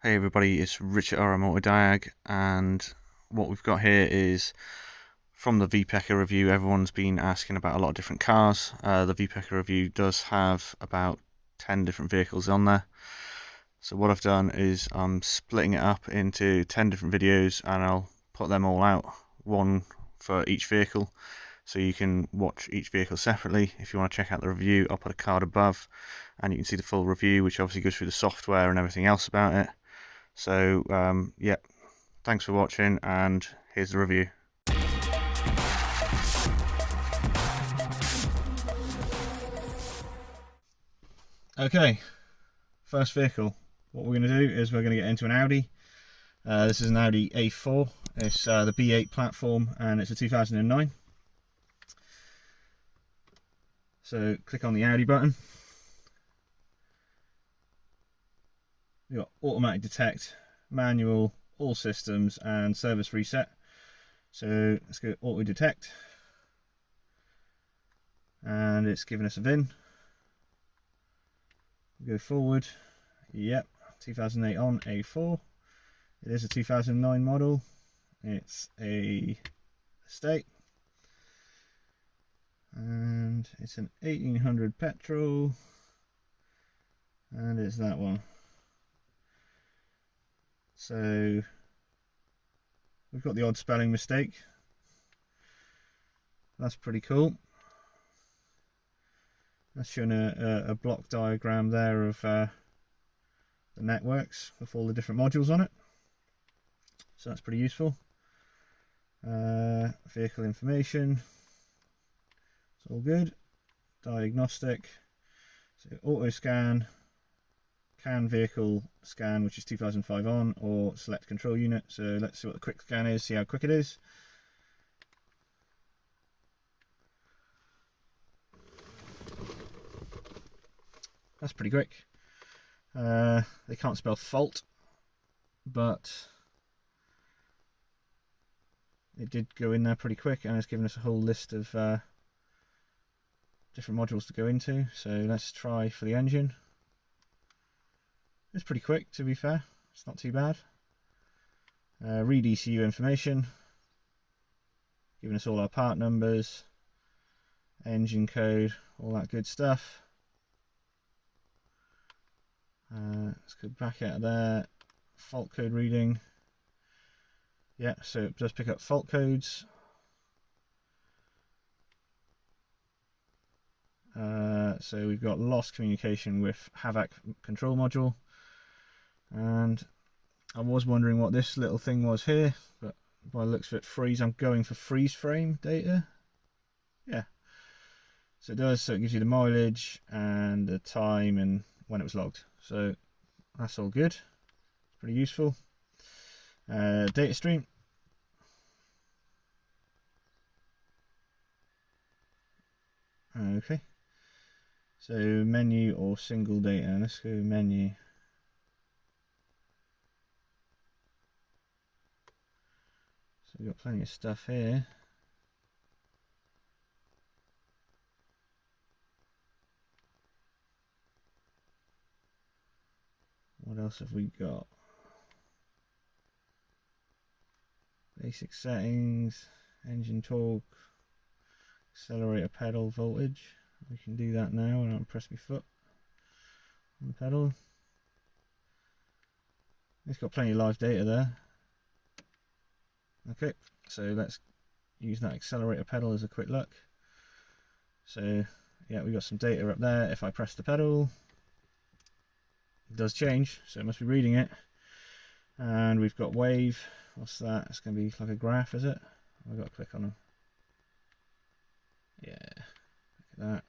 Hey everybody, it's Richard RMAutodiag, and what we've got here is from the Vpecker review. Everyone's been asking about a lot of different cars. The Vpecker review does have about 10 different vehicles on there. So what I've done is I'm splitting it up into 10 different videos, and I'll put them all out, one for each vehicle, so you can watch each vehicle separately. If you want to check out the review, I'll put a card above, and you can see the full review, which obviously goes through the software and everything else about it. So yeah, thanks for watching, and here's the review. Okay, first vehicle. What we're going to do is we're going to get into an Audi. This is an Audi A4. It's the B8 platform, and it's a 2009. So click on the Audi button. You've got automatic detect, manual, all systems, and service reset. So let's go auto detect, and it's giving us a VIN. Go forward. Yep, 2008 on A4. It is a 2009 model. It's a estate, and it's an 1800 petrol, and it's that one. So we've got the odd spelling mistake. That's pretty cool. That's showing a block diagram there of the networks with all the different modules on it. So that's pretty useful. Vehicle information. It's all good. Diagnostic. So auto scan. Can vehicle scan, which is 2005 on, or select control unit. So let's see what the quick scan is, see how quick it is. That's pretty quick. They can't spell fault, but it did go in there pretty quick, and it's given us a whole list of different modules to go into. So let's try for the engine. It's pretty quick, to be fair. It's not too bad. Read ECU information, giving us all our part numbers, engine code, all that good stuff. Let's go back out of there. Fault code reading. Yeah, so it does pick up fault codes. So we've got lost communication with HAVAC control module. And I was wondering what this little thing was here, but by the looks of it, freeze. I'm going for freeze frame data. Yeah. So it does, so it gives you the mileage and the time and when it was logged. So that's all good. Pretty useful. Data stream. Okay. So menu or single data. Let's go menu. So we've got plenty of stuff here. What else have we got? Basic settings, engine torque, accelerator pedal voltage. We can do that now and I'll press my foot on the pedal. It's got plenty of live data there. Okay, so let's use that accelerator pedal as a quick look. So yeah, we've got some data up there. If I press the pedal, it does change, so it must be reading it. And we've got wave. What's that? It's going to be like a graph, is it? I've got to click on them. Yeah, look at that.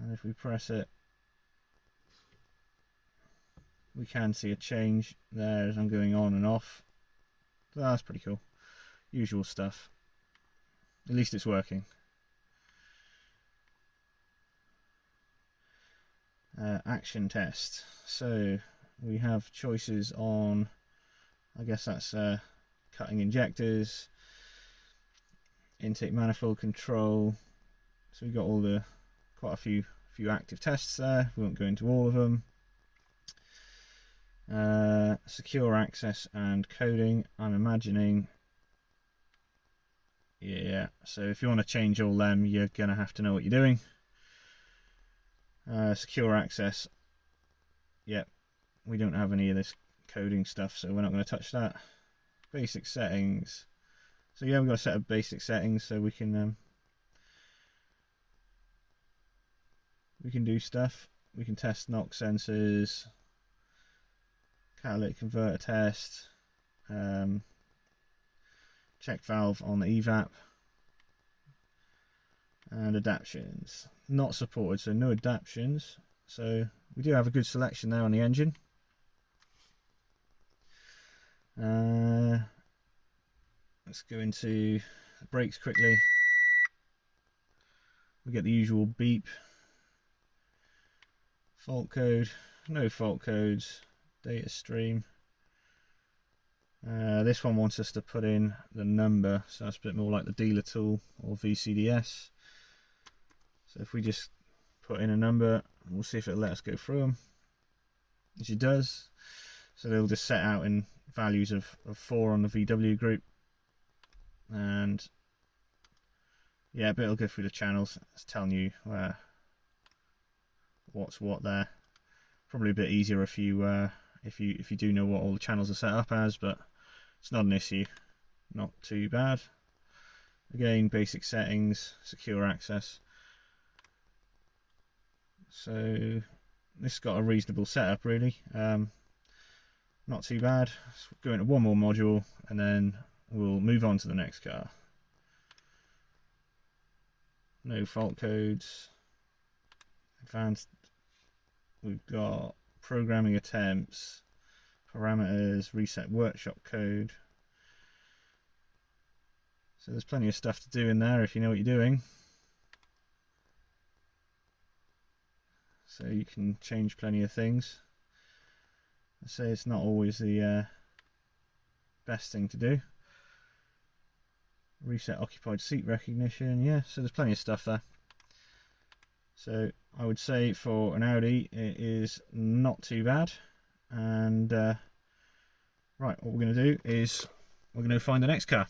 And if we press it, we can see a change there as I'm going on and off. So that's pretty cool. Usual stuff. At least it's working. Action test. So we have choices on, I guess that's cutting injectors, intake manifold control. So we've got all the quite a few active tests there. We won't go into all of them. Secure access and coding, I'm imagining. Yeah, so if you want to change all them, you're gonna have to know what you're doing. Secure access, yep, we don't have any of this coding stuff, so we're not going to touch that. Basic settings, so yeah, we've got a set of basic settings, so we can do stuff. We can test knock sensors, catalytic converter test, check valve on the evap, and adaptions not supported, so no adaptions. So we do have a good selection there on the engine. Let's go into the brakes quickly. We get the usual beep, fault code, no fault codes, data stream. This one wants us to put in the number, so that's a bit more like the dealer tool or VCDS. So if we just put in a number, we'll see if it'll let us go through them, which it does. So they'll just set out in values of 4 on the VW group, and yeah, but it'll go through the channels. It's telling you what's what there. Probably a bit easier if you do know what all the channels are set up as, but it's not an issue, not too bad. Again, basic settings, secure access. So this got a reasonable setup, really. Not too bad. Let's go into one more module and then we'll move on to the next car. No fault codes. Advanced. We've got programming attempts, parameters, reset workshop code. So there's plenty of stuff to do in there if you know what you're doing. So you can change plenty of things. I say it's not always the best thing to do. Reset occupied seat recognition, yeah, so there's plenty of stuff there. So I would say for an Audi it is not too bad. And right, what we're going to do is we're going to find the next car.